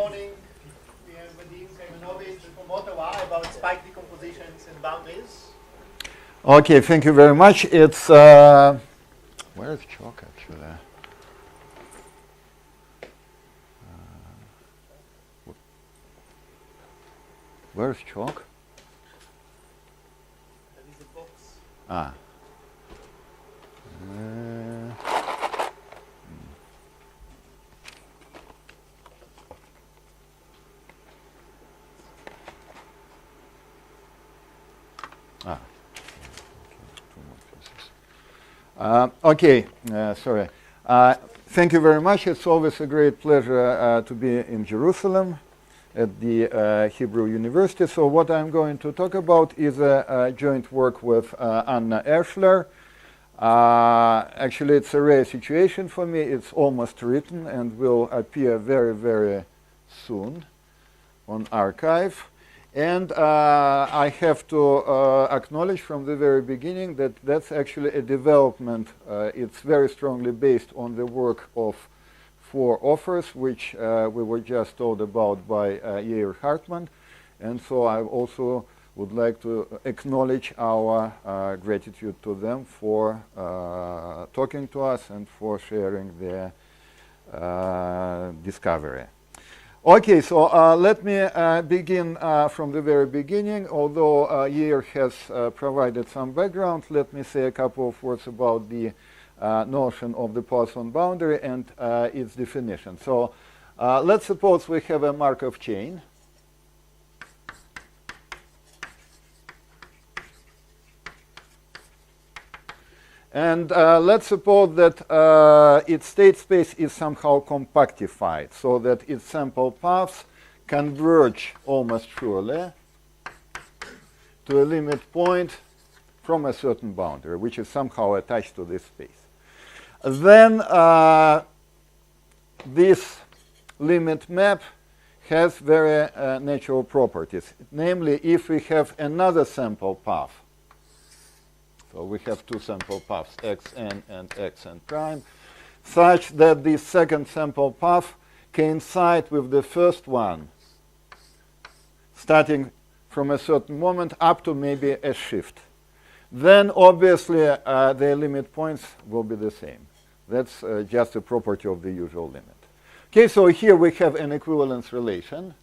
morning. We have Vadim Kaimanovich from Ottawa about spike decompositions and boundaries. Okay, thank you very much. It's where is chalk actually? Where's chalk? That is a box. Ah. Okay, sorry. Thank you very much. It's always a great pleasure to be in Jerusalem at the Hebrew University. So what I'm going to talk about is a joint work with Anna Erschler. Actually, it's a rare situation for me. It's almost written and will appear very, very soon on arXiv. And I have to acknowledge from the very beginning that that's actually a development. It's very strongly based on the work of 4 authors, which we were just told about by Yair Hartman. And so I also would like to acknowledge our gratitude to them for talking to us and for sharing their discovery. Okay, so let me begin from the very beginning. Although Yair has provided some background, let me say a couple of words about the notion of the Poisson boundary and its definition. So let's suppose we have a Markov chain. And let's suppose that its state space is somehow compactified, so that its sample paths converge almost surely to a limit point from a certain boundary, which is somehow attached to this space. Then this limit map has very natural properties. Namely, if we have another sample path, so we have 2 sample paths, xn and xn prime, such that the second sample path coincide with the first one, starting from a certain moment up to maybe a shift. Then obviously their limit points will be the same. That's just a property of the usual limit. Okay, so here we have an equivalence relation.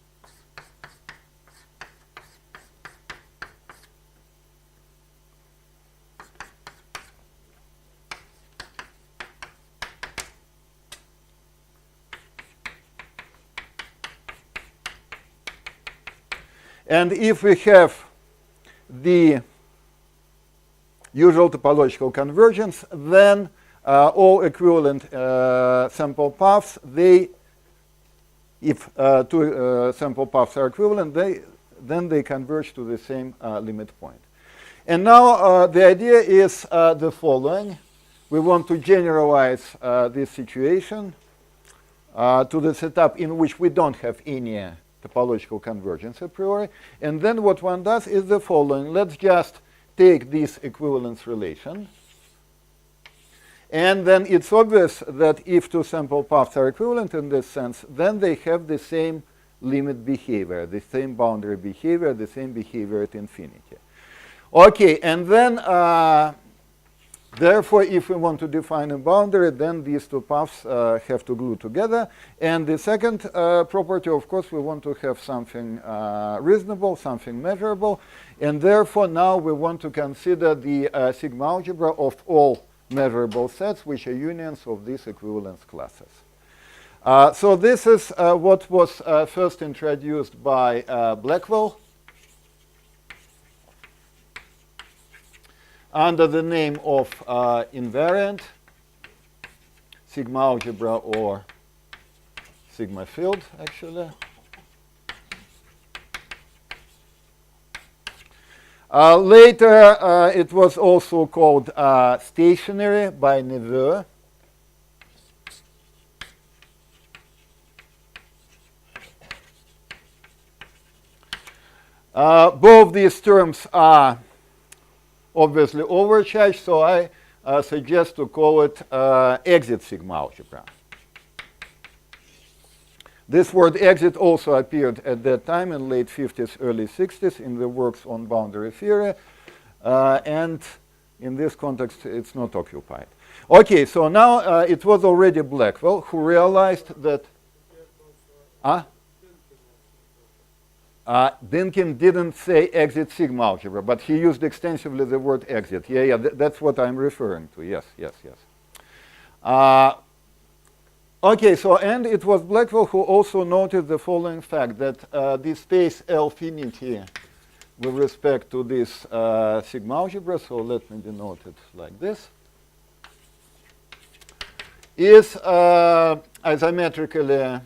And if we have the usual topological convergence, then all equivalent sample paths, if 2 sample paths are equivalent, then they converge to the same limit point. And now the idea is the following. We want to generalize this situation to the setup in which we don't have any topological convergence a priori. And then what one does is the following. Let's just take this equivalence relation. And then it's obvious that if 2 sample paths are equivalent in this sense, then they have the same limit behavior, the same boundary behavior, the same behavior at infinity. Okay, and then therefore, if we want to define a boundary, then these 2 paths have to glue together. And the second property, of course, we want to have something reasonable, something measurable. And therefore, now we want to consider the sigma algebra of all measurable sets, which are unions of these equivalence classes. So this is what was first introduced by Blackwell under the name of invariant sigma algebra or sigma field, actually. Later, it was also called stationary by Neveu. Both these terms are obviously overcharged, so I suggest to call it exit sigma algebra. This word exit also appeared at that time in late 50s, early 60s in the works on boundary theory. And in this context, it's not occupied. Okay, so now it was already Blackwell who realized that... Dynkin didn't say exit sigma algebra, but he used extensively the word exit. Yeah, that's what I'm referring to. Yes. Okay, so and it was Blackwell who also noted the following fact, that the space L-finity with respect to this sigma algebra, so let me denote it like this, is isometrically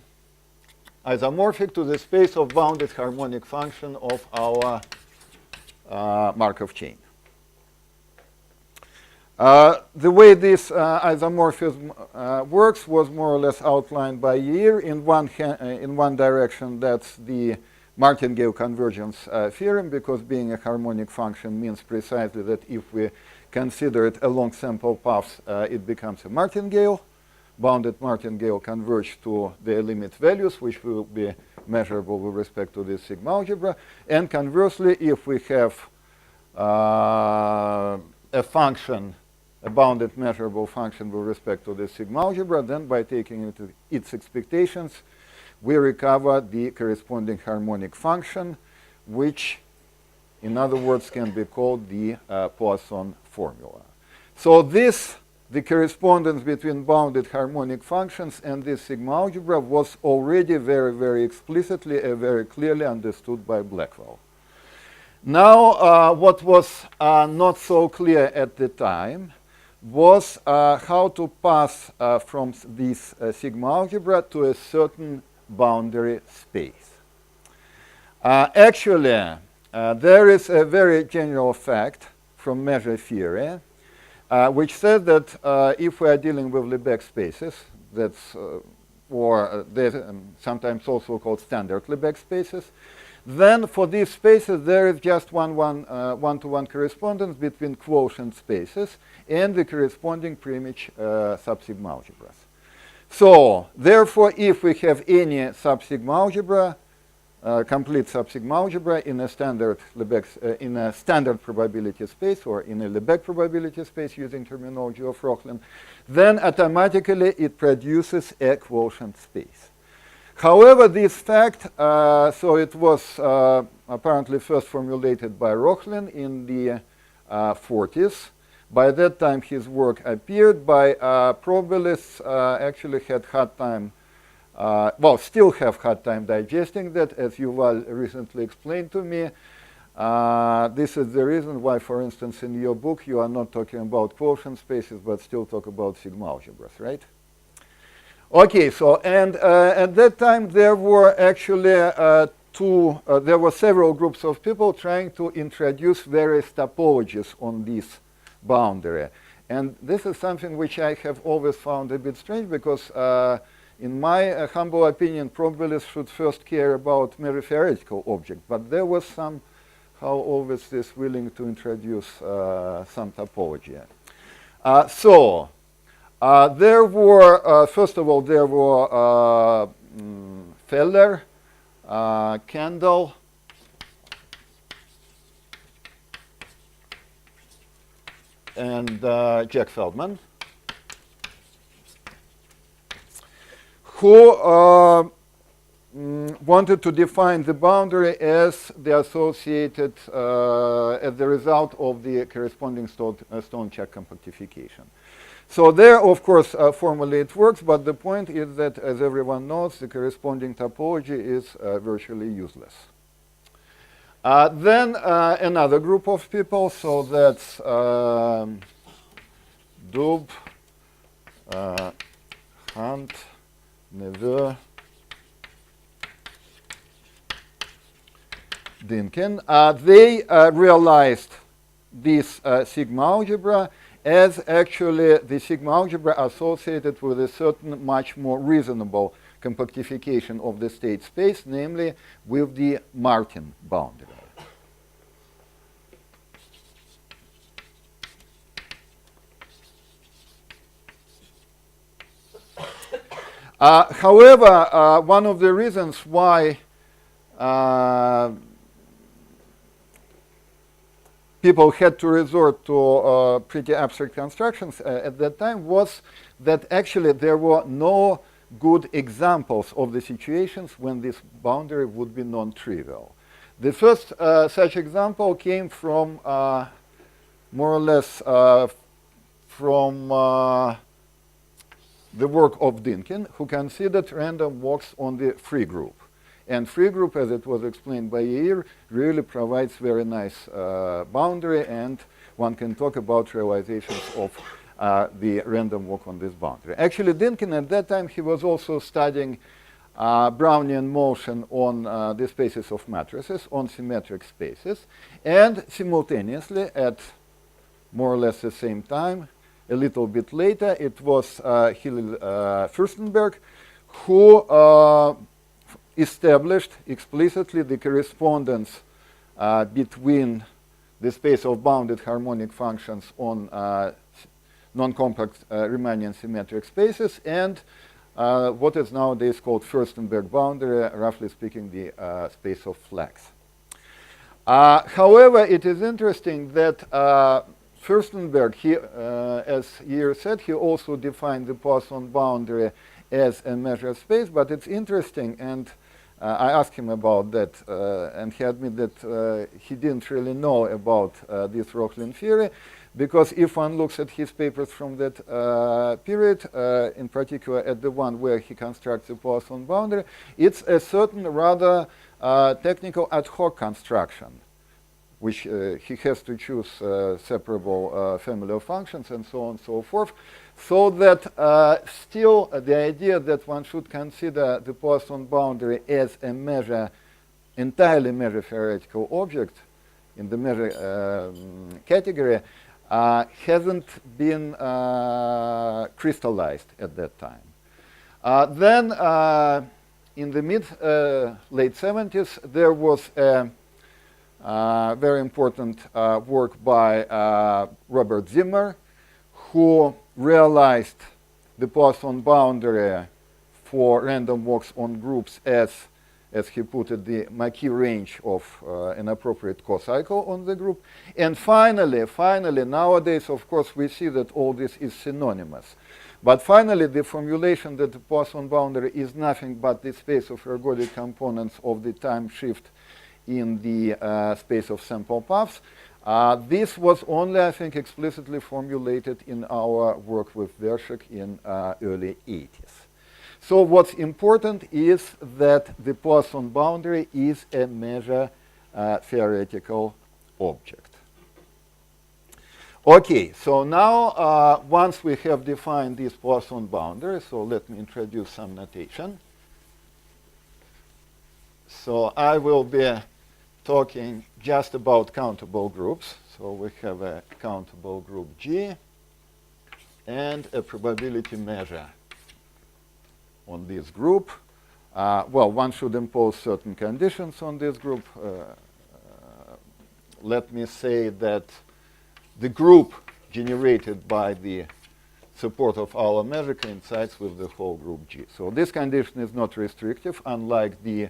isomorphic to the space of bounded harmonic function of our Markov chain. The way this isomorphism works was more or less outlined by Year. In one direction, that's the martingale convergence theorem, because being a harmonic function means precisely that if we consider it along sample paths, it becomes a martingale. Bounded martingale converge to their limit values, which will be measurable with respect to this sigma algebra. And conversely, if we have a function, a bounded measurable function with respect to this sigma algebra, then by taking into its expectations, we recover the corresponding harmonic function, which, in other words, can be called the Poisson formula. So this, the correspondence between bounded harmonic functions and this sigma algebra, was already very, very explicitly and very clearly understood by Blackwell. Now, what was not so clear at the time was how to pass from this sigma algebra to a certain boundary space. Actually, there is a very general fact from measure theory which says that if we are dealing with Lebesgue spaces, that's or they're sometimes also called standard Lebesgue spaces, then for these spaces there is just one-to-one correspondence between quotient spaces and the corresponding preimage subsigma algebras. So therefore, if we have any subsigma algebra, complete subsigma algebra in a standard Lebesgue, in a standard probability space or in a Lebesgue probability space using terminology of Rochlin, then automatically it produces a quotient space. However, this fact, so it was apparently first formulated by Rochlin in the 40s. By that time, his work appeared. By probabilists actually had hard time, well, still have hard time digesting that, as Yuval recently explained to me. This is the reason why, for instance, in your book, you are not talking about quotient spaces, but still talk about sigma algebras, right? Okay, so, and at that time, there were actually there were several groups of people trying to introduce various topologies on this boundary. And this is something which I have always found a bit strange, because in my humble opinion, probabilists should first care about mere theoretical objects, but there was somehow always this willing to introduce some topology. There were, first of all, there were Feller, Kendall, and Jack Feldman, who wanted to define the boundary as the associated, as the result of the corresponding Stone-Check compactification. So there, of course, formally it works, but the point is that, as everyone knows, the corresponding topology is virtually useless. Then another group of people, so that's Dub, Hunt, Neveu, Dynkin. They realized this sigma algebra as actually the sigma algebra associated with a certain much more reasonable compactification of the state space, namely with the Martin boundary. However, one of the reasons why people had to resort to pretty abstract constructions at that time was that actually there were no good examples of the situations when this boundary would be non-trivial. The first such example came from more or less from the work of Dynkin, who considered random walks on the free group. And free group, as it was explained by Yair, really provides very nice boundary, and one can talk about realizations of the random walk on this boundary. Actually, Dynkin at that time, he was also studying Brownian motion on the spaces of matrices, on symmetric spaces, and simultaneously, at more or less the same time, a little bit later, it was Hillel Fürstenberg who established explicitly the correspondence between the space of bounded harmonic functions on non-compact Riemannian symmetric spaces and what is nowadays called Fürstenberg boundary, roughly speaking, the space of flex. However, it is interesting that Fürstenberg, as Yair said, he also defined the Poisson boundary as a measure space, but it's interesting, and I asked him about that, and he admitted that he didn't really know about this Rochlin theory, because if one looks at his papers from that period, in particular at the one where he constructs the Poisson boundary, it's a certain rather technical ad hoc construction, which he has to choose separable family of functions and so on and so forth, so that still the idea that one should consider the Poisson boundary as a measure, entirely measure theoretical object in the measure category hasn't been crystallized at that time. Then in the late 70s, there was a very important work by Robert Zimmer, who realized the Poisson boundary for random walks on groups as he put it, the Maquis range of an appropriate cocycle on the group. And finally, nowadays, of course, we see that all this is synonymous. But finally, the formulation that the Poisson boundary is nothing but the space of ergodic components of the time shift in the space of sample paths. This was only, I think, explicitly formulated in our work with Vershik in early 80s. So what's important is that the Poisson boundary is a measure theoretical object. Okay, so now once we have defined this Poisson boundary, so let me introduce some notation. So I will be talking just about countable groups. So we have a countable group G and a probability measure on this group. Well, one should impose certain conditions on this group. Let me say that the group generated by the support of our measure coincides with the whole group G. So this condition is not restrictive, unlike the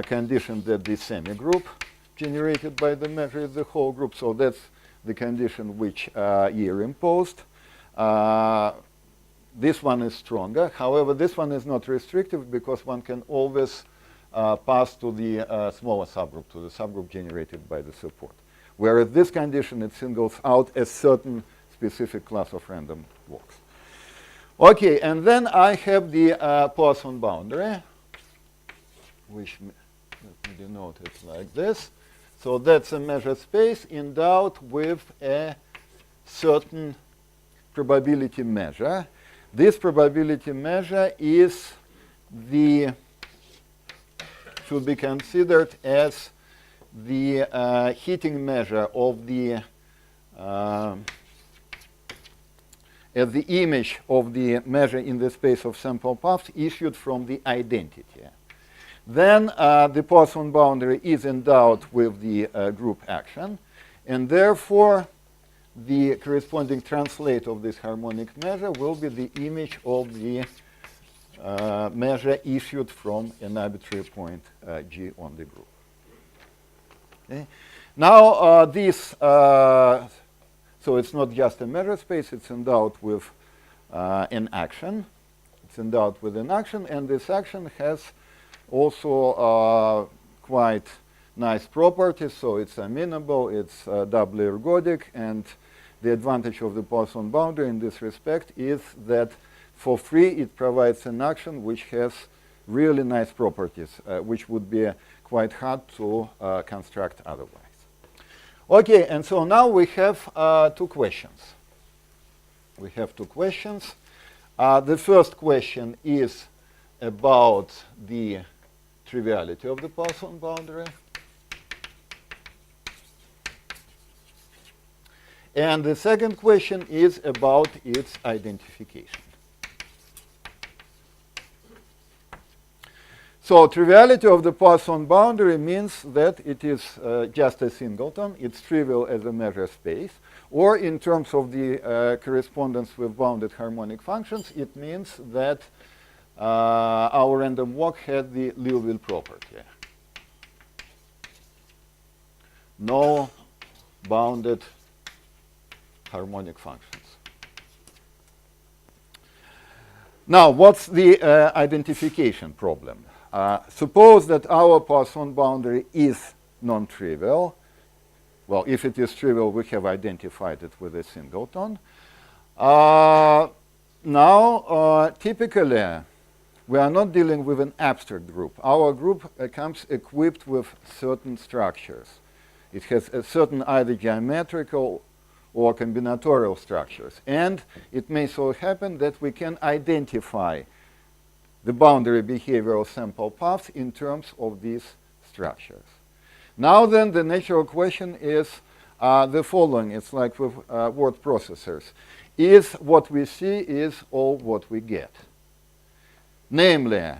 condition that the semi-group generated by the measure is the whole group. So that's the condition which Yair imposed. This one is stronger. However, this one is not restrictive because one can always pass to the smaller subgroup, to the subgroup generated by the support. Whereas this condition, it singles out a certain specific class of random walks. Okay, and then I have the Poisson boundary, which let me denote it like this. So that's a measure space endowed with a certain probability measure. This probability measure is should be considered as the heating measure of the as the image of the measure in the space of sample paths issued from the identity. Then the Poisson boundary is endowed with the group action, and therefore the corresponding translate of this harmonic measure will be the image of the measure issued from an arbitrary point G on the group. Okay. Now so it's not just a measure space, it's endowed with an action. It's endowed with an action, and this action has also quite nice properties. So it's amenable, it's doubly ergodic, and the advantage of the Poisson boundary in this respect is that for free it provides an action which has really nice properties, which would be quite hard to construct otherwise. Okay, and so now we have two questions. We have two questions. The first question is about the triviality of the Poisson boundary. And the second question is about its identification. So triviality of the Poisson boundary means that it is just a singleton. It's trivial as a measure space. Or in terms of the correspondence with bounded harmonic functions, it means that our random walk had the Liouville property. No bounded harmonic functions. Now, what's the identification problem? Suppose that our Poisson boundary is non-trivial. Well, if it is trivial, we have identified it with a singleton. Now, typically, we are not dealing with an abstract group. Our group comes equipped with certain structures. It has a certain either geometrical or combinatorial structures. And it may so happen that we can identify the boundary behavioral sample paths in terms of these structures. Now then, the natural question is the following. It's like with word processors. Is what we see is all what we get? Namely,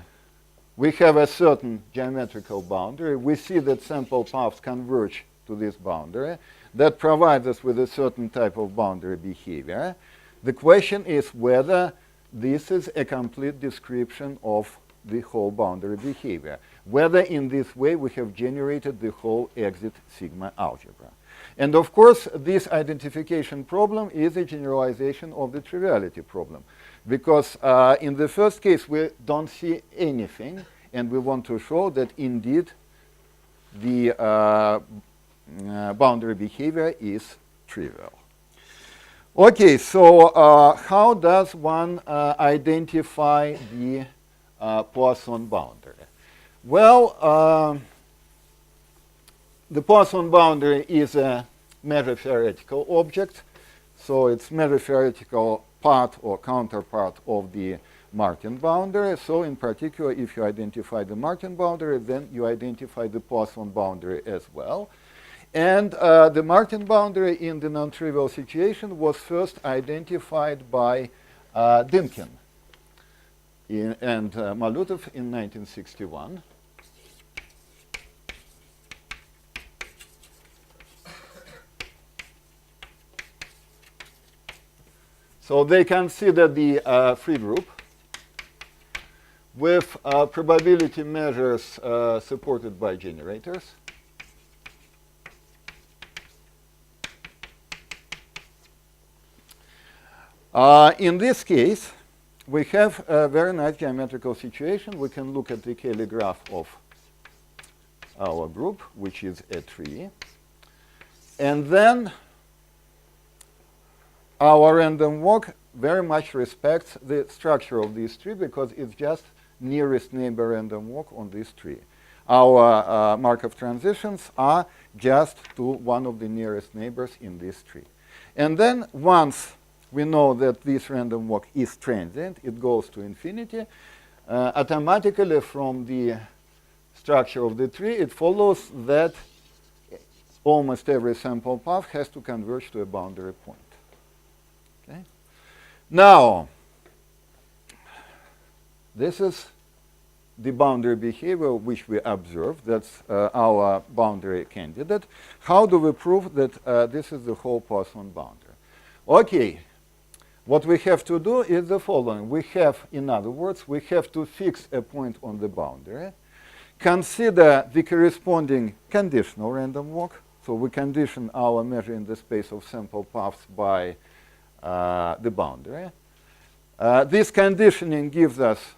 we have a certain geometrical boundary. We see that sample paths converge to this boundary. That provides us with a certain type of boundary behavior. The question is whether this is a complete description of the whole boundary behavior. Whether in this way we have generated the whole exit sigma algebra. And of course, this identification problem is a generalization of the triviality problem. Because in the first case, we don't see anything, and we want to show that indeed the boundary behavior is trivial. Okay, so how does one identify the Poisson boundary? Well, the Poisson boundary is a measure theoretical object, so it's measure theoretical part or counterpart of the Martin boundary. So in particular, if you identify the Martin boundary, then you identify the Poisson boundary as well. And the Martin boundary in the non-trivial situation was first identified by Dymkin and Malutov in 1961. So they consider the free group with probability measures supported by generators. In this case, we have a very nice geometrical situation. We can look at the Cayley graph of our group, which is a tree. And then our random walk very much respects the structure of this tree because it's just nearest neighbor random walk on this tree. Our Markov transitions are just to one of the nearest neighbors in this tree. And then once we know that this random walk is transient, it goes to infinity, automatically from the structure of the tree, it follows that almost every sample path has to converge to a boundary point. Okay? Now, this is the boundary behavior which we observe. That's our boundary candidate. How do we prove that this is the whole Poisson boundary? Okay. what we have to do is the following. We have, in other words, we have to fix a point on the boundary, consider the corresponding conditional random walk. So we condition our measure in the space of sample paths by the boundary. This conditioning gives us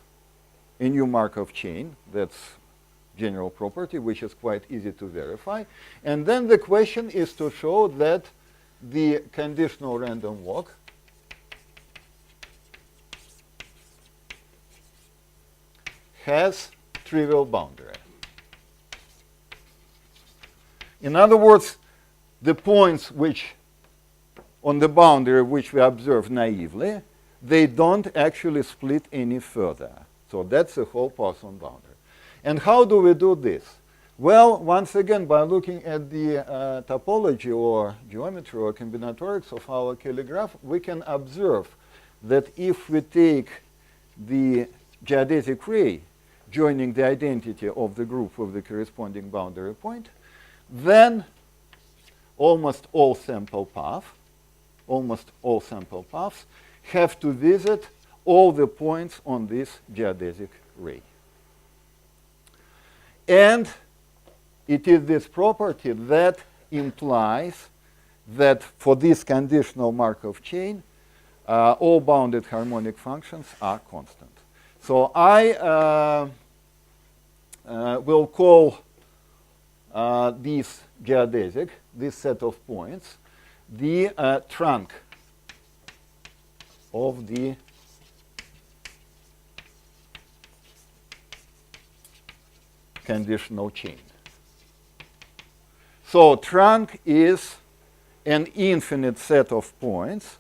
a new Markov chain. That's general property, which is quite easy to verify. And then the question is to show that the conditional random walk has trivial boundary. In other words, the points which on the boundary which we observe naively, they don't actually split any further. So that's the whole Poisson boundary. And how do we do this? Well, once again, by looking at the topology or geometry or combinatorics of our Kelly graph, we can observe that if we take the geodesic ray joining the identity of the group with the corresponding boundary point, then almost all sample paths have to visit all the points on this geodesic ray. And it is this property that implies that for this conditional Markov chain, all bounded harmonic functions are constant. So I will call this geodesic, this set of points, the trunk of the conditional chain. So trunk is an infinite set of points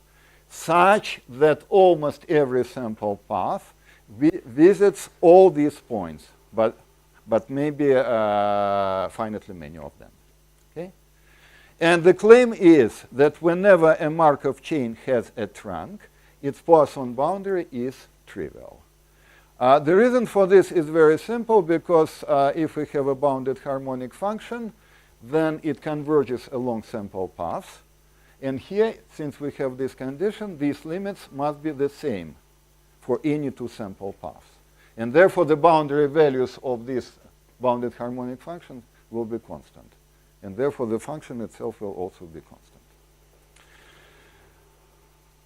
such that almost every sample path visits all these points, but maybe finitely many of them. Okay? And the claim is that whenever a Markov chain has a trunk, its Poisson boundary is trivial. The reason for this is very simple, because if we have a bounded harmonic function, then it converges along sample paths. And here, since we have this condition, these limits must be the same for any two sample paths. And therefore, the boundary values of these bounded harmonic functions will be constant. And therefore, the function itself will also be constant.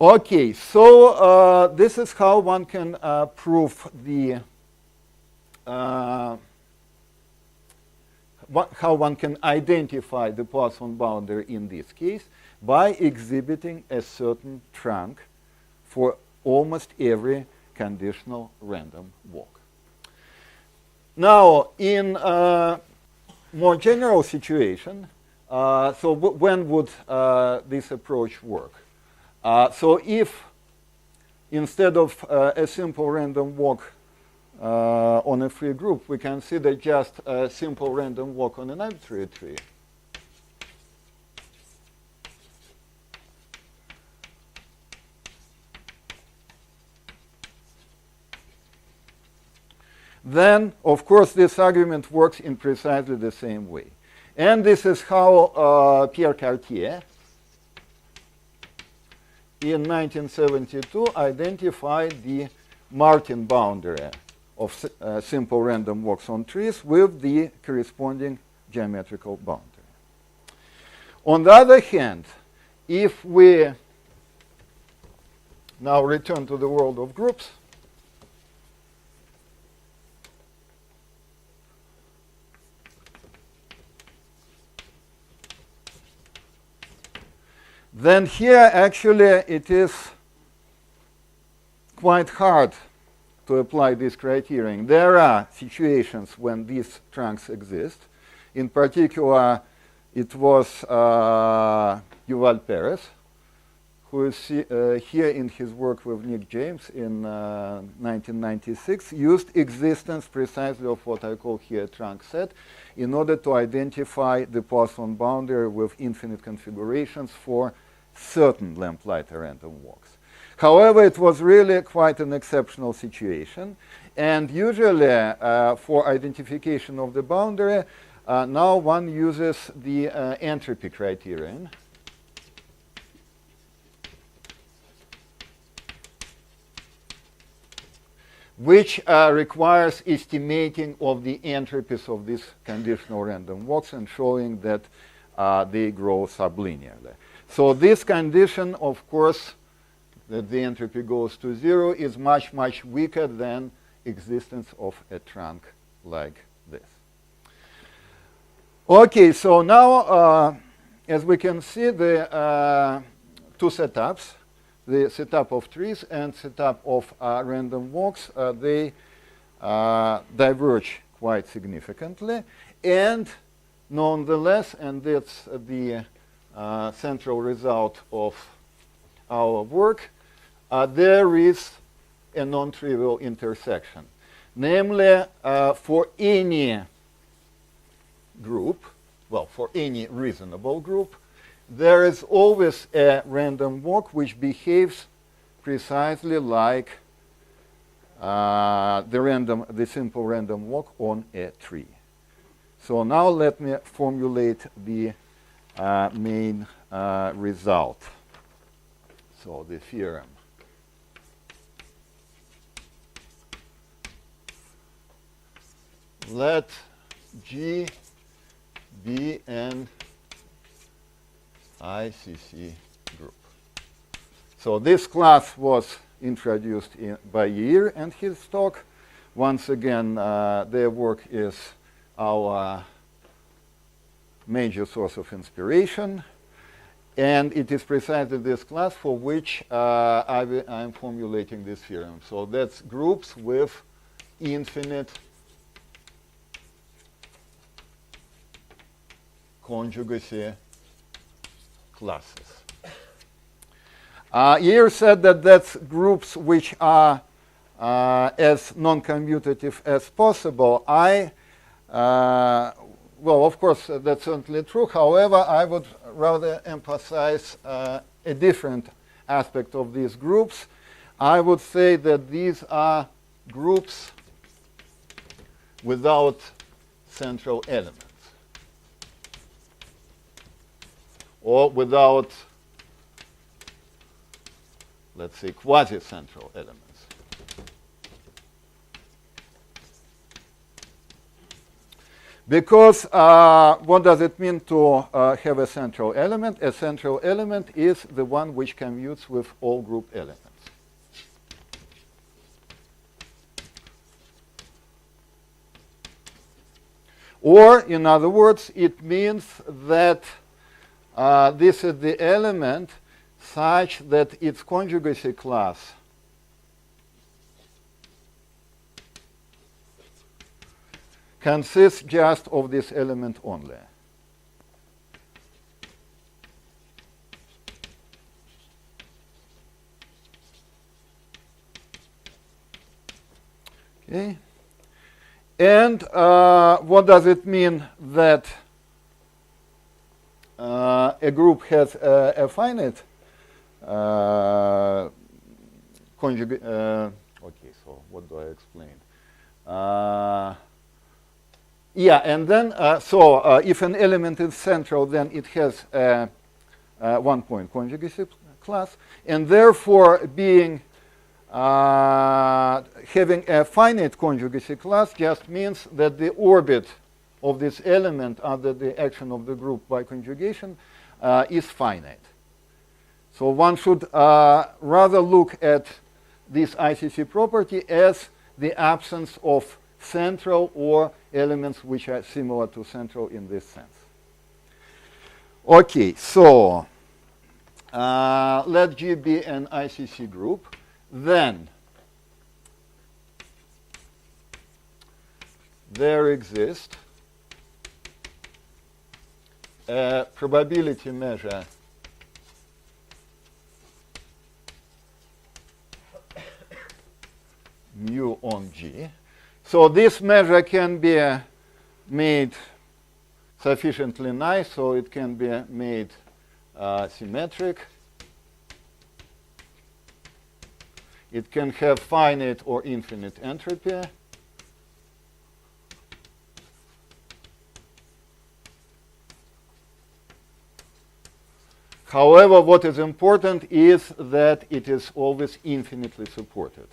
Okay, so this is how one can prove the how one can identify the Poisson boundary in this case by exhibiting a certain trunk for almost every conditional random walk. Now, in a more general situation, so when would this approach work? So if instead of a simple random walk on a free group, we consider just a simple random walk on an arbitrary tree, then, of course, this argument works in precisely the same way. And this is how Pierre Cartier, in 1972, identified the Martin boundary of simple random walks on trees with the corresponding geometrical boundary. On the other hand, if we now return to the world of groups, then here actually it is quite hard to apply this criterion. There are situations when these trunks exist. In particular, it was Yuval Perez, who is here in his work with Nick James in 1996, used existence precisely of what I call here a trunk set in order to identify the Poisson boundary with infinite configurations for certain lamplighter random walks. However, it was really quite an exceptional situation, and usually for identification of the boundary, now one uses the entropy criterion. which requires estimating of the entropies of these conditional random walks and showing that they grow sublinearly. So this condition, of course, that the entropy goes to 0 is much, much weaker than existence of a trunk like this. Okay, so now, as we can see, the two setups, the setup of trees and setup of random walks, they diverge quite significantly. And nonetheless, and that's the central result of our work, there is a non-trivial intersection. Namely, for any group, well, for any reasonable group, there is always a random walk which behaves precisely like the simple random walk on a tree. So now let me formulate the main result. So the theorem. Let G be an ICC group. So this class was introduced by Year and his talk. Once again, their work is our major source of inspiration. And it is precisely this class for which I'm formulating this theorem. So that's groups with infinite conjugacy classes. Year said that that's groups which are as non-commutative as possible. Well, of course, that's certainly true. However, I would rather emphasize a different aspect of these groups. I would say that these are groups without central elements, or without, let's say, quasi-central elements. Because what does it mean to have a central element? A central element is the one which commutes with all group elements. Or, in other words, it means that this is the element such that its conjugacy class consists just of this element only. Okay. And what does it mean that a group has a finite conjugate? Okay, so what do I explain? Yeah, and then, if an element is central, then it has a one-point conjugacy class, and therefore being having a finite conjugacy class just means that the orbit of this element under the action of the group by conjugation is finite. So one should rather look at this ICC property as the absence of central or elements which are similar to central in this sense. Okay, so let G be an ICC group. Then there exists a probability measure mu on G. So this measure can be made sufficiently nice, so it can be made symmetric. It can have finite or infinite entropy. However, what is important is that it is always infinitely supported.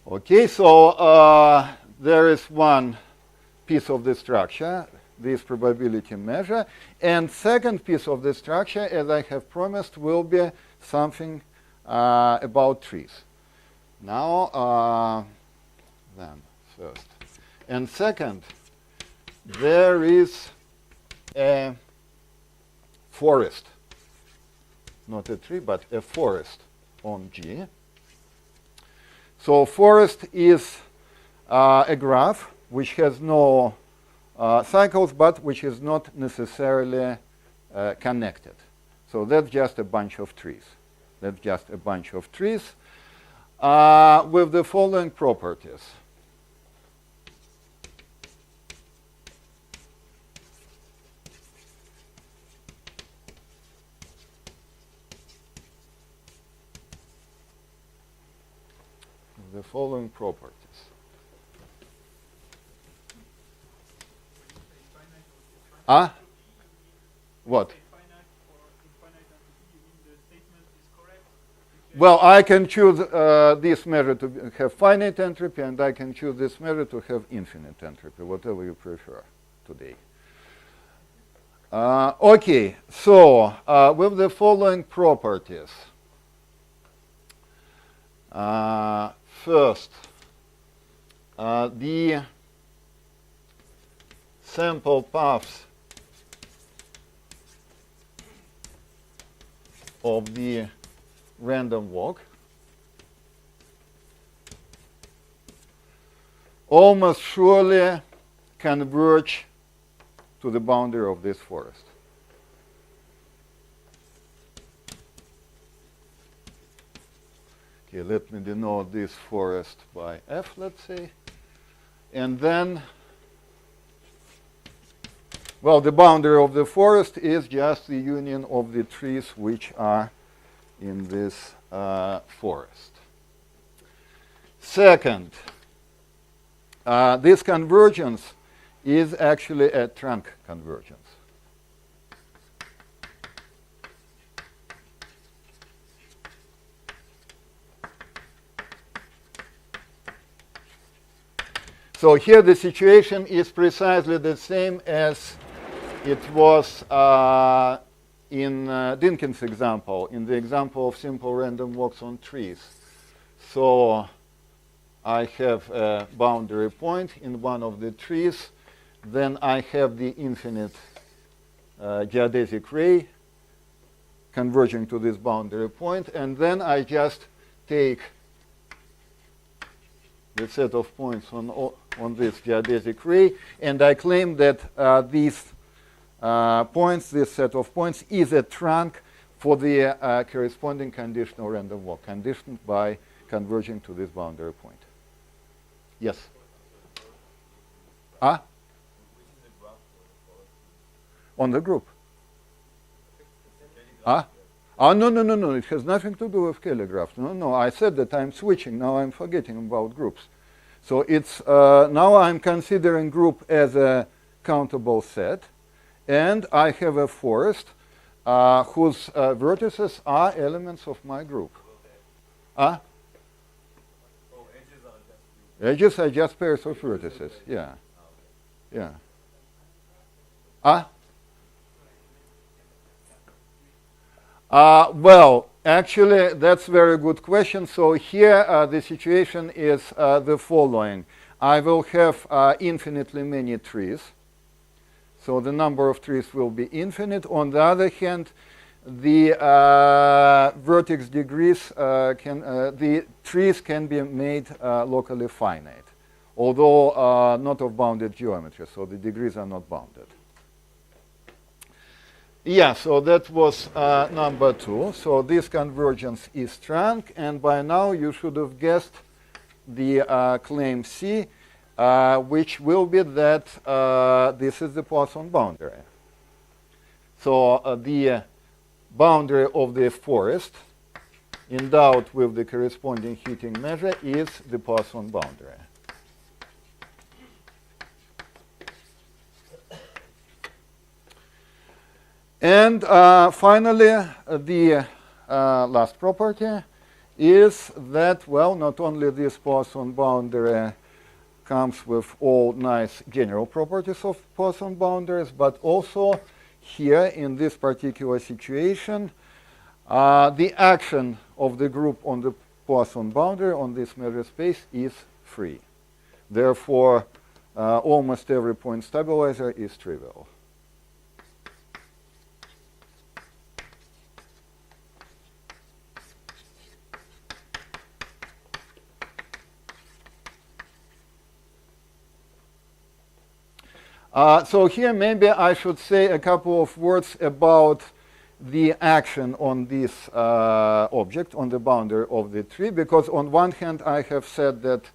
Okay, so there is one piece of the structure, this probability measure, and second piece of the structure, as I have promised, will be something about trees. Now, then first, and second, there is a forest, not a tree, but a forest on G. So forest is a graph which has no cycles, but which is not necessarily connected. So that's just a bunch of trees. That's just a bunch of trees with the following properties. The following properties. What? Well, I can choose this measure to have finite entropy, and I can choose this measure to have infinite entropy, whatever you prefer today. Okay, so with the following properties. First, the sample paths of the random walk almost surely converge to the boundary of this forest. Okay, let me denote this forest by F, let's say. And then, well, the boundary of the forest is just the union of the trees which are in this forest. Second, this convergence is actually a trunk convergence. So here the situation is precisely the same as it was in Dinkin's example, in the example of simple random walks on trees. So I have a boundary point in one of the trees. Then I have the infinite geodesic ray converging to this boundary point. And then I just take the set of points on this geodesic ray, and I claim that these points, this set of points, is a trunk for the corresponding conditional random walk, conditioned by converging to this boundary point. Yes? On the group. No. It has nothing to do with calligraphs. No. I said that I'm switching. Now I'm forgetting about groups. So it's now I'm considering group as a countable set, and I have a forest whose vertices are elements of my group. Edges are just pairs of vertices. Yeah. Well, actually, that's a very good question. So here the situation is the following. I will have infinitely many trees. So the number of trees will be infinite. On the other hand, the vertex degrees the trees can be made locally finite, although not of bounded geometry. So the degrees are not bounded. Yeah, so that was number 2. So this convergence is trunk, and by now you should have guessed the claim C, which will be that this is the Poisson boundary. So the boundary of the forest endowed with the corresponding heating measure is the Poisson boundary. And finally, the last property is that, well, not only this Poisson boundary comes with all nice general properties of Poisson boundaries, but also here in this particular situation, the action of the group on the Poisson boundary on this measure space is free. Therefore, almost every point stabilizer is trivial. So here maybe I should say a couple of words about the action on this object, on the boundary of the tree, because on one hand I have said that,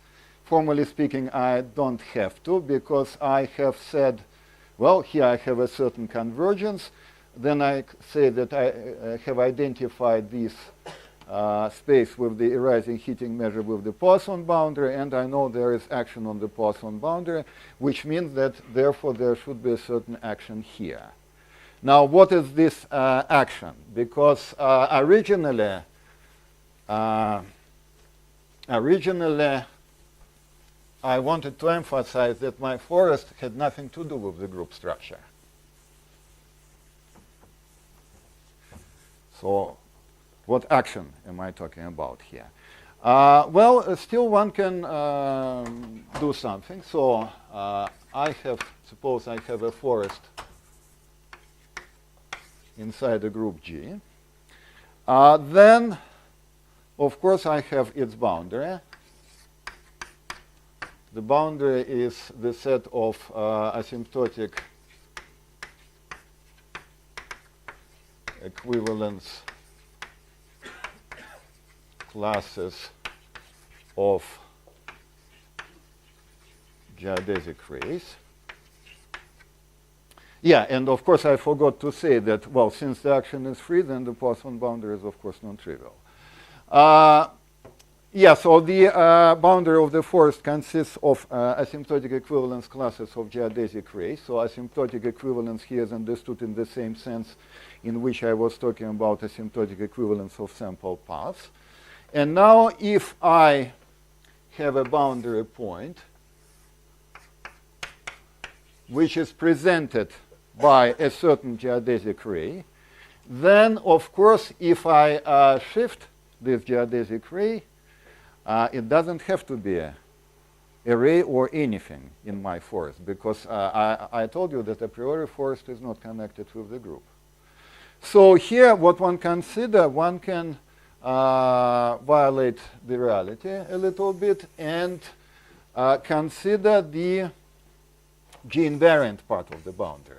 formally speaking, I don't have to, because I have said, well, here I have a certain convergence. Then I say that I have identified this space with the arising heating measure with the Poisson boundary, and I know there is action on the Poisson boundary, which means that, therefore, there should be a certain action here. Now, what is this action? Because originally, I wanted to emphasize that my forest had nothing to do with the group structure. So, what action am I talking about here? Well, still one can do something. So, suppose I have a forest inside the group G. Then, of course, I have its boundary. The boundary is the set of asymptotic equivalence classes of geodesic rays. Yeah, and of course I forgot to say that, well, since the action is free, then the Poisson boundary is, of course, non-trivial. Yeah, so the boundary of the forest consists of asymptotic equivalence classes of geodesic rays. So asymptotic equivalence here is understood in the same sense in which I was talking about asymptotic equivalence of sample paths. And now if I have a boundary point which is presented by a certain geodesic ray, then, of course, if I shift this geodesic ray, it doesn't have to be a ray or anything in my forest, because I told you that a priori forest is not connected with the group. So here what one consider, one can violate the reality a little bit and consider the G-invariant part of the boundary.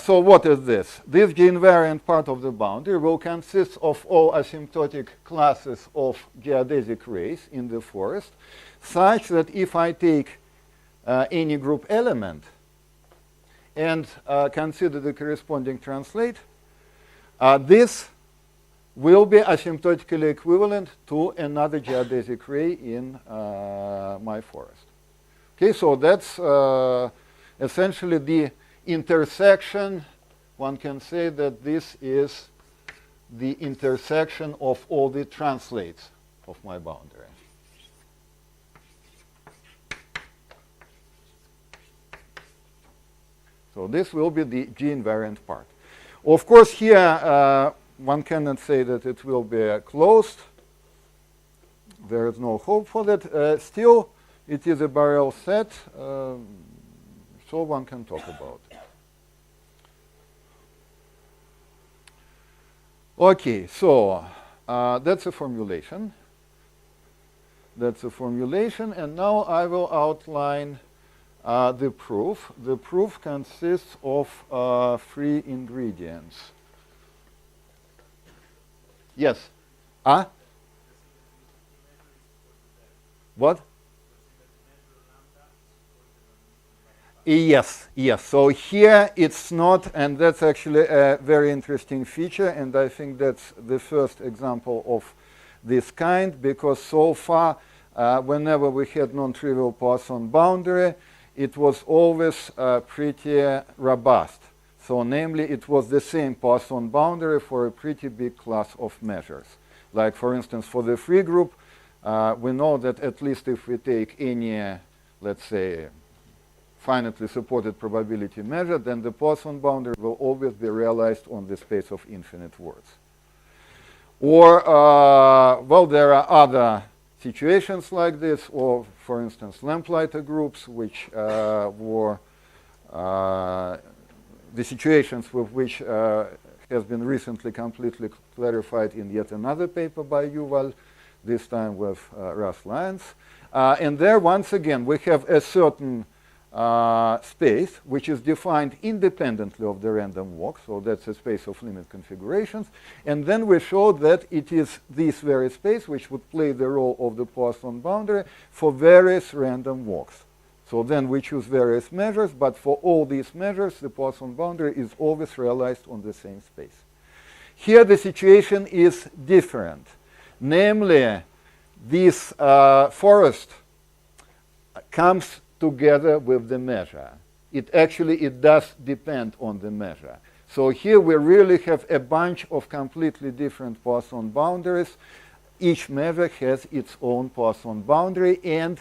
So what is this? This G-invariant part of the boundary will consist of all asymptotic classes of geodesic rays in the forest, such that if I take any group element and consider the corresponding translate, this will be asymptotically equivalent to another geodesic ray in my forest. Okay, so that's essentially the intersection. One can say that this is the intersection of all the translates of my boundary. So this will be the G-invariant part. Of course, here one cannot say that it will be closed. There is no hope for that. Still, it is a barrel set, so one can talk about it. Okay, so that's a formulation. That's a formulation, and now I will outline the proof. The proof consists of 3 ingredients. Yes? What? Yes, yes. So here it's not, and that's actually a very interesting feature, and I think that's the first example of this kind, because so far, whenever we had non-trivial Poisson boundary, it was always pretty robust. So namely, it was the same Poisson boundary for a pretty big class of measures. Like, for instance, for the free group, we know that at least if we take any, let's say, finitely supported probability measure, then the Poisson boundary will always be realized on the space of infinite words. Or, well, there are other situations like this, or, for instance, lamplighter groups, which were the situations with which has been recently completely clarified in yet another paper by Yuval, this time with Russ Lyons. And there, once again, we have a certain space which is defined independently of the random walk, so that's a space of limit configurations. And then we showed that it is this very space which would play the role of the Poisson boundary for various random walks. So then we choose various measures, but for all these measures, the Poisson boundary is always realized on the same space. Here the situation is different. Namely, this forest comes together with the measure. It does depend on the measure. So here we really have a bunch of completely different Poisson boundaries. Each measure has its own Poisson boundary, and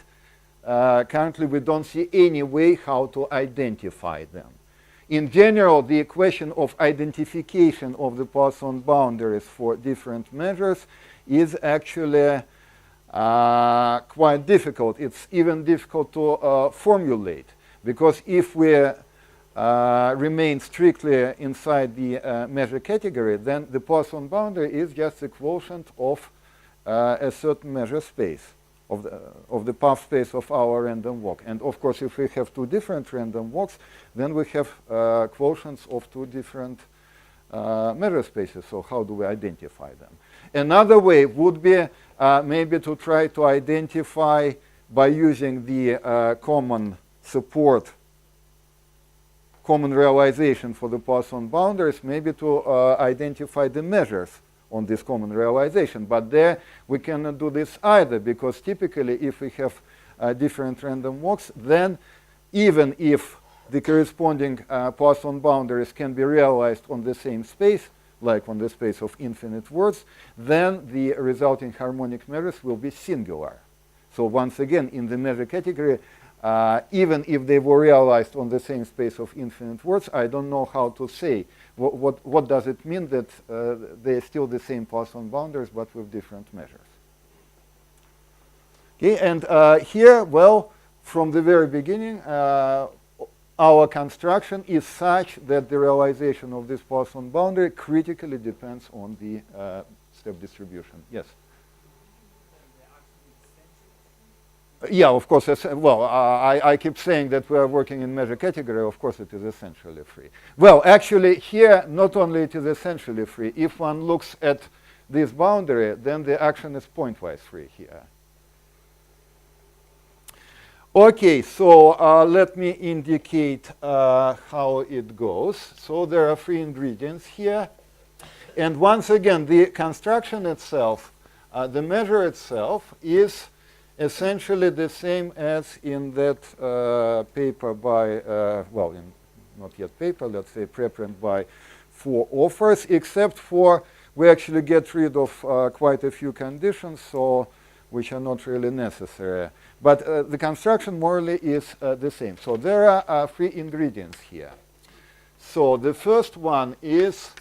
currently we don't see any way how to identify them. In general, the equation of identification of the Poisson boundaries for different measures is actually quite difficult. It's even difficult to formulate, because if we remain strictly inside the measure category, then the Poisson boundary is just the quotient of a certain measure space, of the path space of our random walk. And of course, if we have two different random walks, then we have quotients of two different measure spaces. So how do we identify them? Another way would be maybe to try to identify by using the common support, common realization for the Poisson boundaries, maybe to identify the measures on this common realization. But there we cannot do this either, because typically if we have different random walks, then even if the corresponding Poisson boundaries can be realized on the same space, like on the space of infinite words, then the resulting harmonic measures will be singular. So once again, in the measure category, even if they were realized on the same space of infinite words, I don't know how to say what does it mean that they're still the same Poisson boundaries but with different measures. Okay, and here, well, from the very beginning, our construction is such that the realization of this Poisson boundary critically depends on the step distribution. Yes? Yeah, of course. Well, I keep saying that we are working in measure category. Of course, it is essentially free. Well, actually, here, not only it is essentially free. If one looks at this boundary, then the action is pointwise free here. Okay, so let me indicate how it goes. So there are three ingredients here. And once again, the construction itself, the measure itself, is essentially the same as in that paper by, well, not yet paper, let's say preprint by 4 authors, except for we actually get rid of quite a few conditions, so which are not really necessary. But the construction morally is the same. So there are 3 ingredients here. So the first one is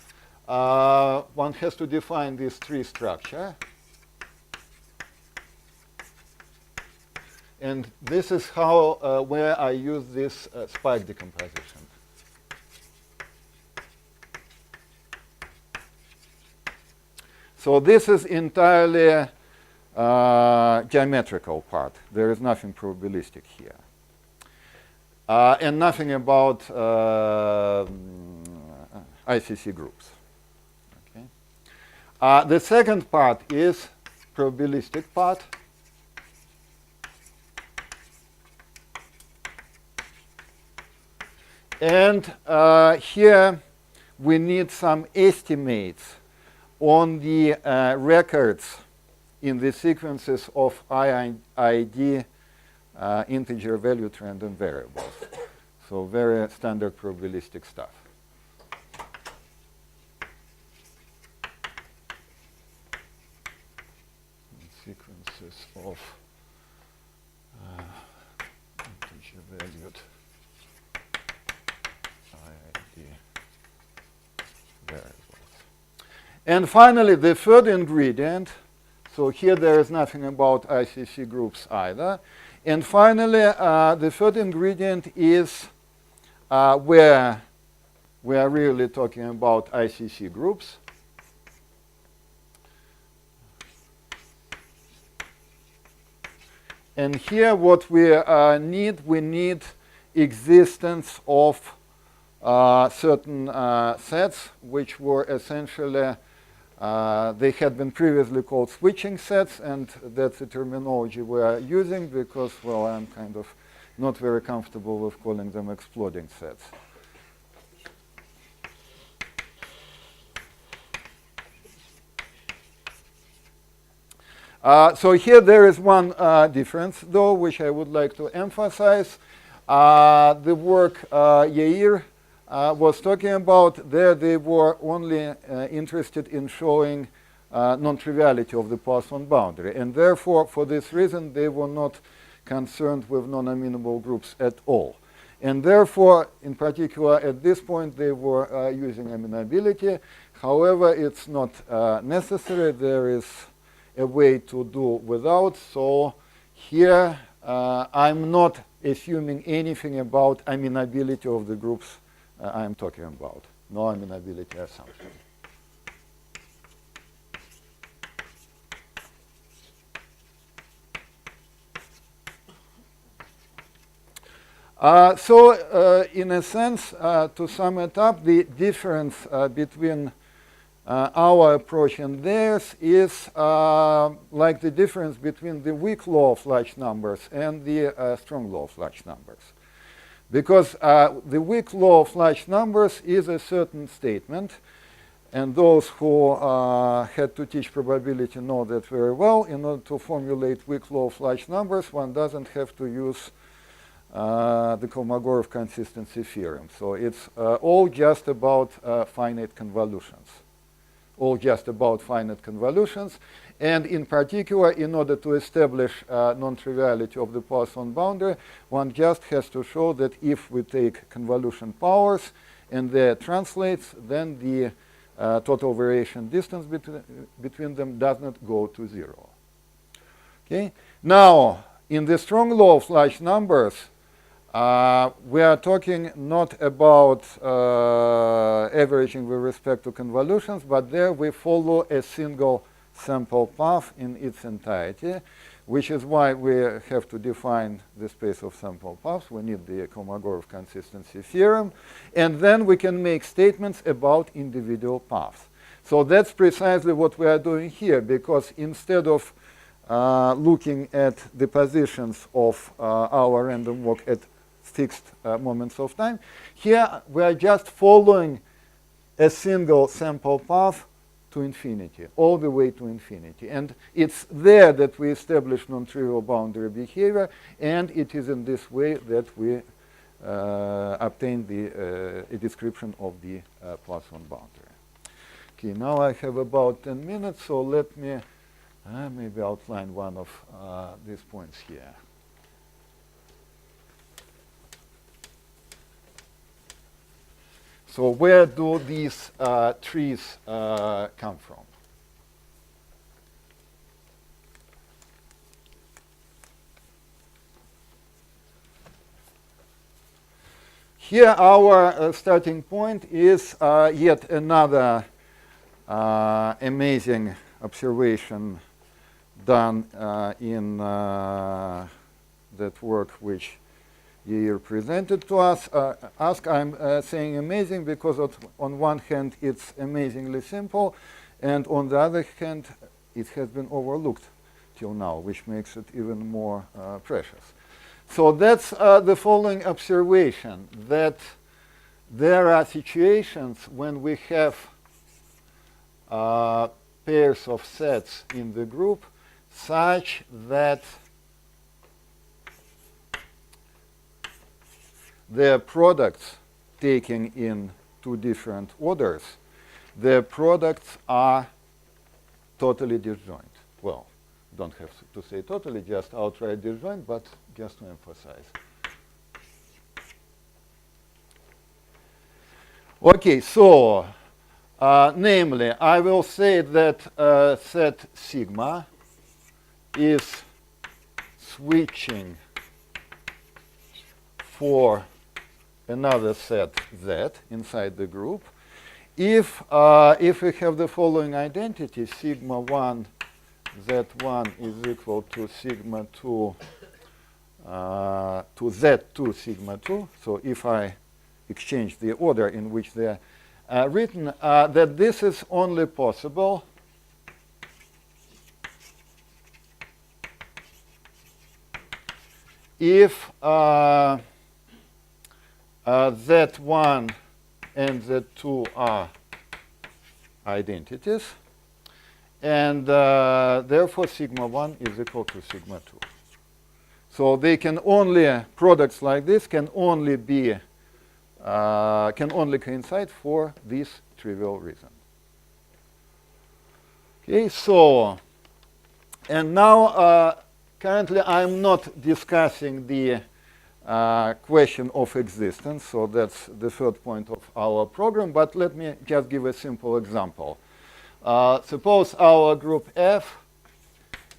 one has to define this tree structure. And this is how, where I use this spike decomposition. So this is entirely geometrical part. There is nothing probabilistic here. And nothing about ICC groups. Okay. The second part is probabilistic part. And here we need some estimates on the records in the sequences of IID integer valued random variables. So very standard probabilistic stuff. Sequences of integer valued IID variables. And finally, the third ingredient. So here there is nothing about ICC groups either. And finally, the third ingredient is where we are really talking about ICC groups. And here what we need existence of certain sets which were essentially, they had been previously called switching sets, and that's the terminology we are using because, well, I'm kind of not very comfortable with calling them exploding sets. So here there is one difference, though, which I would like to emphasize. The work Yair was talking about, there they were only interested in showing non-triviality of the Poisson boundary. And therefore, for this reason, they were not concerned with non-amenable groups at all. And therefore, in particular, at this point, they were using amenability. However, it's not necessary. There is a way to do without. So here, I'm not assuming anything about amenability of the groups I'm talking about. No amenability assumption. So in a sense, to sum it up, the difference between our approach and theirs is like the difference between the weak law of large numbers and the strong law of large numbers. Because the weak law of large numbers is a certain statement, and those who had to teach probability know that very well. In order to formulate weak law of large numbers, one doesn't have to use the Kolmogorov consistency theorem. So it's all just about finite convolutions. All just about finite convolutions. And in particular, in order to establish non-triviality of the Poisson boundary, one just has to show that if we take convolution powers and their translates, then the total variation distance between them does not go to 0. Okay? Now, in the strong law of large numbers, we are talking not about averaging with respect to convolutions, but there we follow a single sample path in its entirety, which is why we have to define the space of sample paths. We need the Kolmogorov consistency theorem. And then we can make statements about individual paths. So that's precisely what we are doing here, because instead of looking at the positions of our random walk at fixed moments of time, here we are just following a single sample path to infinity, all the way to infinity. And it's there that we establish non-trivial boundary behavior, and it is in this way that we obtain a description of the Poisson boundary. Okay, now I have about 10 minutes, so let me maybe outline one of these points here. So where do these trees come from? Here our starting point is yet another amazing observation done in that work which Yair presented to us. I'm saying amazing because on one hand it's amazingly simple, and on the other hand it has been overlooked till now, which makes it even more precious. So that's the following observation, that there are situations when we have pairs of sets in the group such that their products taking in two different orders, their products are totally disjoint. Well, don't have to say totally, just outright disjoint, but just to emphasize. Okay, so namely, I will say that set sigma is switching for another set Z inside the group if we have the following identity, sigma 1 Z1 is equal to sigma 2 to Z2 sigma 2. So if I exchange the order in which they are written, that this is only possible if Z1 and Z2 are identities, and therefore sigma 1 is equal to sigma 2. So they can only, products like this can only be, can only coincide for this trivial reason. Okay, so, and now currently I'm not discussing the question of existence, so that's the third point of our program, but let me just give a simple example. Suppose our group F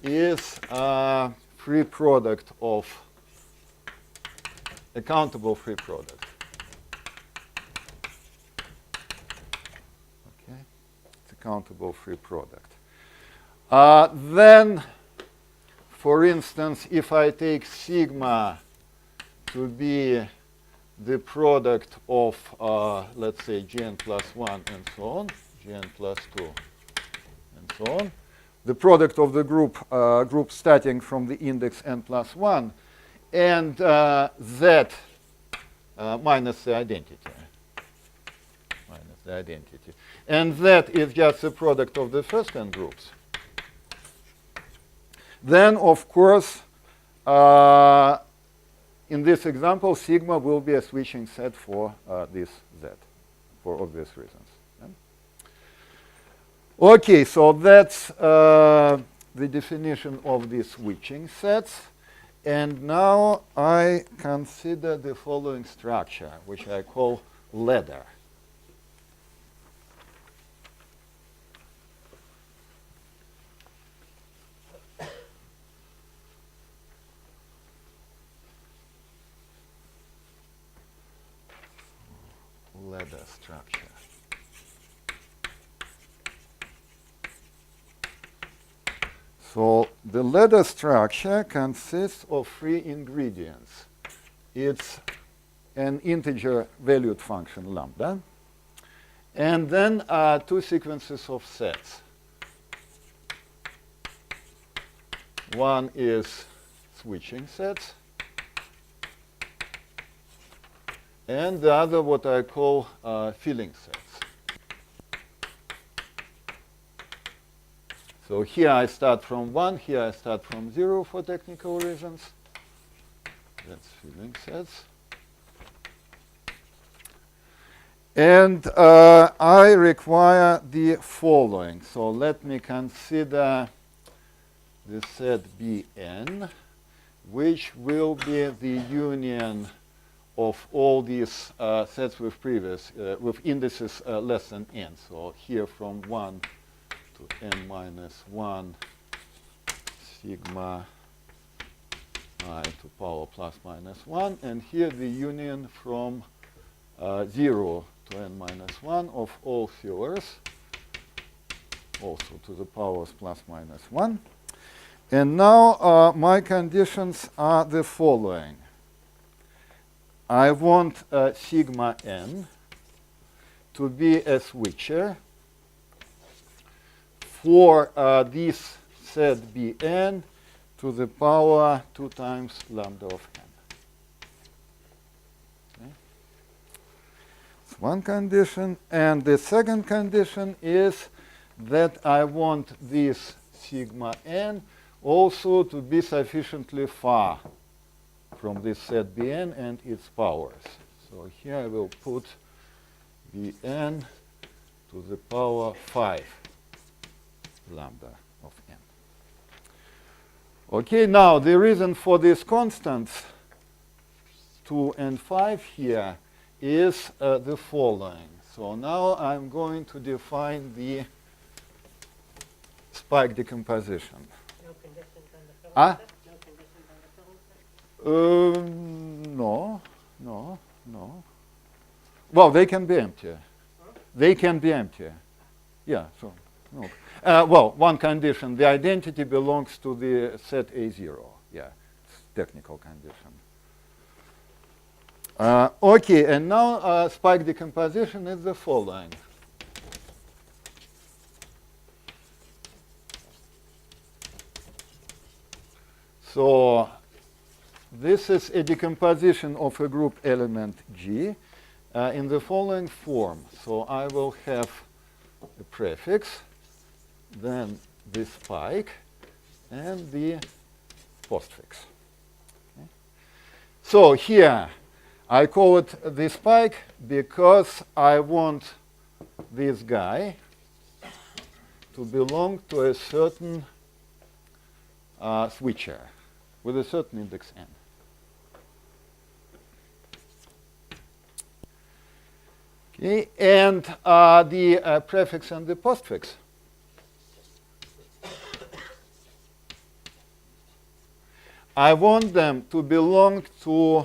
is a free product of a countable free product. Okay, it's a countable free product. Then, for instance, if I take sigma to be the product of, let's say, Gn plus 1 and so on, Gn plus 2 and so on, the product of the group starting from the index n plus 1, and Z minus the identity. Minus the identity. And Z is just the product of the first n groups. Then, of course, in this example, sigma will be a switching set for this Z, for obvious reasons. Okay, so that's the definition of these switching sets. And now I consider the following structure, which I call ladder. Ladder structure. So the ladder structure consists of three ingredients. It's an integer valued function lambda, and then two sequences of sets. One is switching sets, and the other what I call filling sets. So here I start from 1, here I start from 0 for technical reasons. That's filling sets. And I require the following. So let me consider the set Bn, which will be the union of all these sets with with indices less than n. So here from 1 to n minus 1 sigma I to power plus minus 1, and here the union from 0 to n minus 1 of all fillers, also to the powers plus minus 1. And now my conditions are the following. I want sigma n to be a switcher for this set Bn to the power 2 times lambda of n. Okay. That's one condition. And the second condition is that I want this sigma n also to be sufficiently far from this set Bn and its powers. So here I will put Vn to the power 5 lambda of n. Okay, now the reason for these constants 2 and 5 here is the following. So now I'm going to define the spike decomposition. No conditions on the filling set? No conditions on the filling set? No. Well, they can be empty. They can be empty. Yeah, so, no. Well, one condition, the identity belongs to the set A0. Yeah, it's technical condition. Okay, and now spike decomposition is the following. So this is a decomposition of a group element G in the following form. So I will have a prefix, then the spike, and the postfix. Okay. So here I call it the spike because I want this guy to belong to a certain switcher with a certain index n. Okay, and the prefix and the postfix. I want them to belong to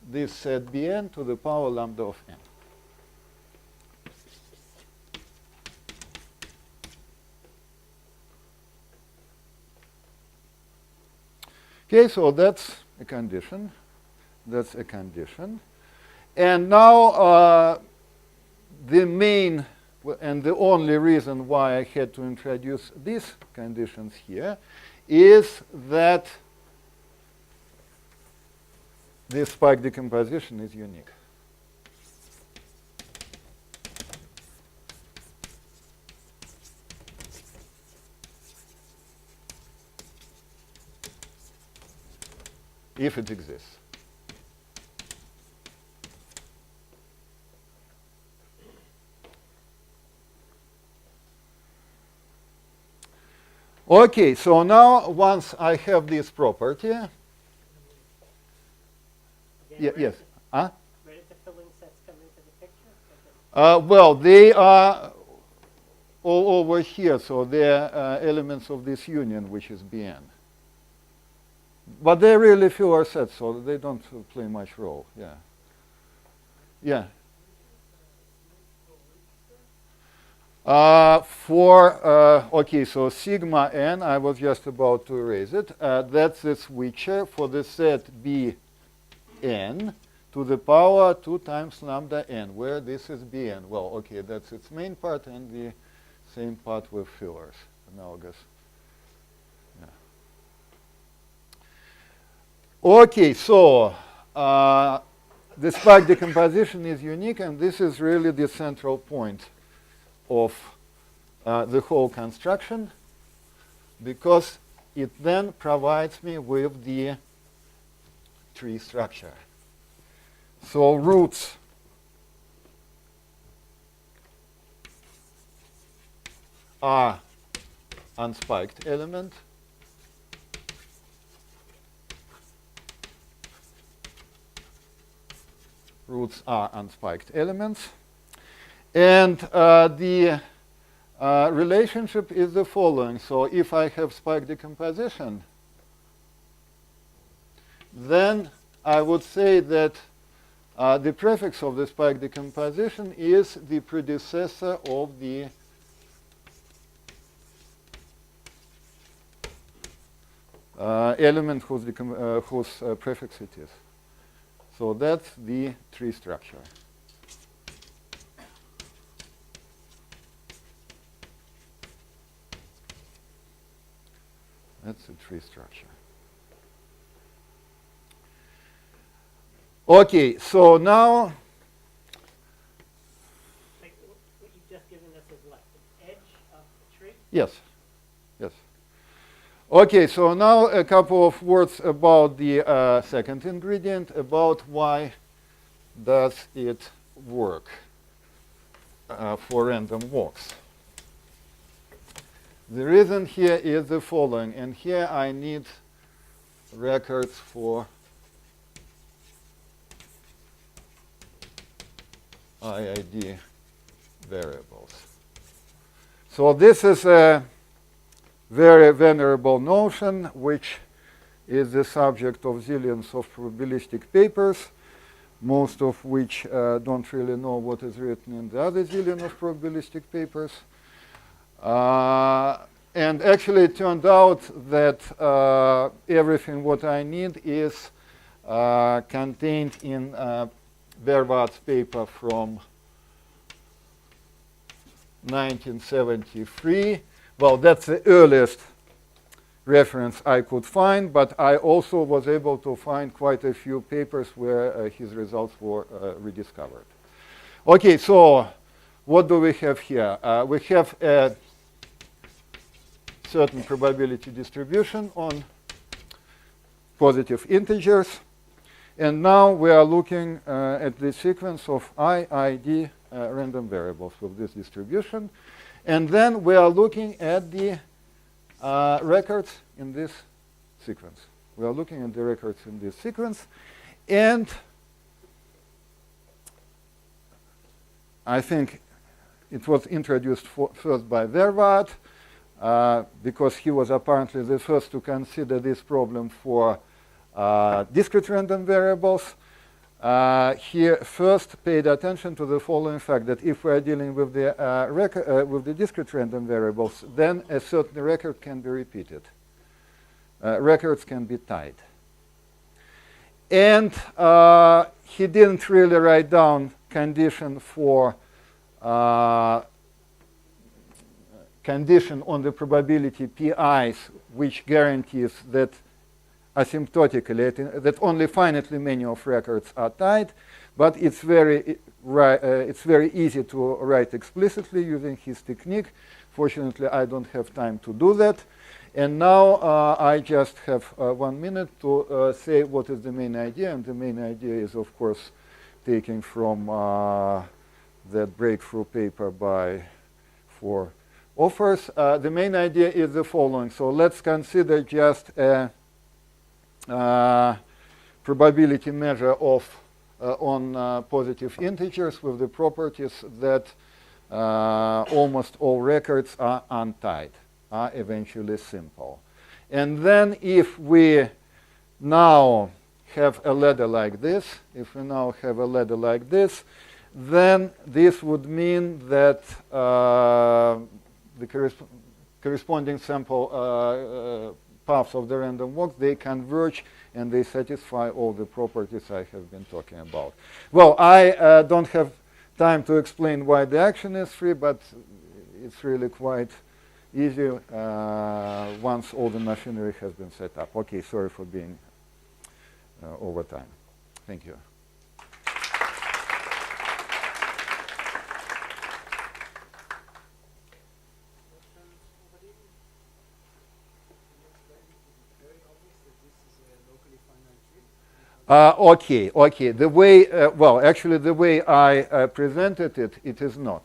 this set Bn to the power lambda of n. Okay, so that's a condition. That's a condition. And now the main and the only reason why I had to introduce these conditions here is that this spike decomposition is unique. If it exists. Okay, so now once I have this property, yes. Where did the filling sets come into the picture? Well, they are all over here, so they're elements of this union, which is Bn. But they're really filler sets, so they don't play much role. Yeah. Yeah. Okay, so sigma n, I was just about to erase it. That's the switcher for the set Bn to the power 2 times lambda n, where this is Bn. Well, okay, that's its main part and the same part with fillers, analogous. Yeah. Okay, so the spike decomposition is unique, and this is really the central point of the whole construction, because it then provides me with the tree structure. So roots are unspiked element. Roots are unspiked elements. And the relationship is the following. So if I have spike decomposition, then I would say that the prefix of the spike decomposition is the predecessor of the element whose prefix it is. So that's the tree structure. That's the tree structure. Okay, so now Like what you've just given us is what? The edge of the tree? yes, yes. Okay, so now a couple of words about the second ingredient, about why does it work for random walks? The reason here is the following, and here I need records for IID variables. So this is a very venerable notion, which is the subject of zillions of probabilistic papers, most of which don't really know what is written in the other zillion of probabilistic papers. And actually it turned out that everything what I need is contained in Vervat's paper from 1973. Well, that's the earliest reference I could find, but I also was able to find quite a few papers where his results were rediscovered. Okay, so what do we have here? We have a certain probability distribution on positive integers. And now we are looking at the sequence of IID random variables with this distribution. And then we are looking at the records in this sequence. We are looking at the records in this sequence. And I think it was introduced first by Vervat, because he was apparently the first to consider this problem for discrete random variables. He first paid attention to the following fact, that if we are dealing with the discrete random variables, then a certain record can be repeated. Records can be tied. And he didn't really write down condition for condition on the probability PIs, which guarantees that asymptotically that only finitely many of records are tied, but it's very easy to write explicitly using his technique. Fortunately, I don't have time to do that. And now I just have 1 minute to say what is the main idea. And the main idea is, of course, taken from that breakthrough paper by 4 authors. The main idea is the following. So let's consider just a probability measure of on positive integers with the properties that almost all records are untied, are eventually simple. And then if we now have a ladder like this, then this would mean that the corresponding sample paths of the random walk, they converge and they satisfy all the properties I have been talking about. Well, I don't have time to explain why the action is free, but it's really quite easy once all the machinery has been set up. Okay, sorry for being over time. Thank you. Okay. The way, well, actually, the way I presented it, it is not.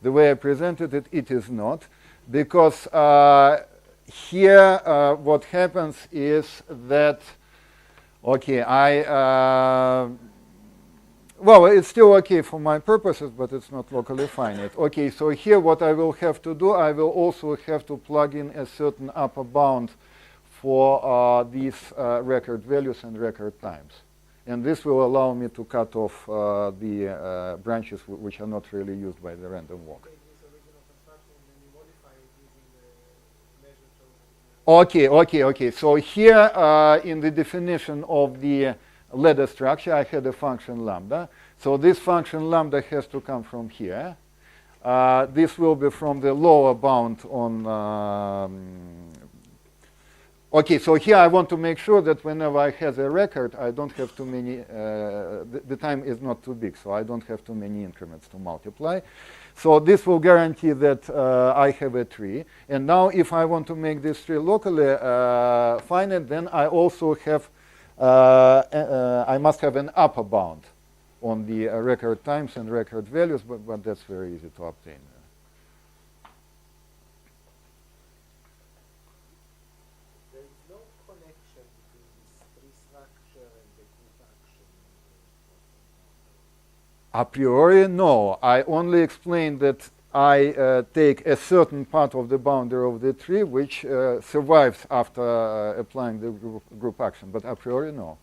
The way I presented it, it is not, because here what happens is that, okay, well, it's still okay for my purposes, but it's not locally finite. Okay, so here what I will have to do, I will also have to plug in a certain upper bound for these record values and record times. And this will allow me to cut off the branches which are not really used by the random walk. Okay. So here in the definition of the ladder structure, I had a function lambda. So this function lambda has to come from here. This will be from the lower bound on okay, so here I want to make sure that whenever I have a record, I don't have too many, the time is not too big, so I don't have too many increments to multiply. So this will guarantee that I have a tree. And now if I want to make this tree locally finite, then I also have, I must have an upper bound. on the record times and record values, but that's very easy to obtain. There is no connection between this tree structure and the group action. A priori, no. I only explained that I take a certain part of the boundary of the tree which survives after applying the group action, but a priori, no.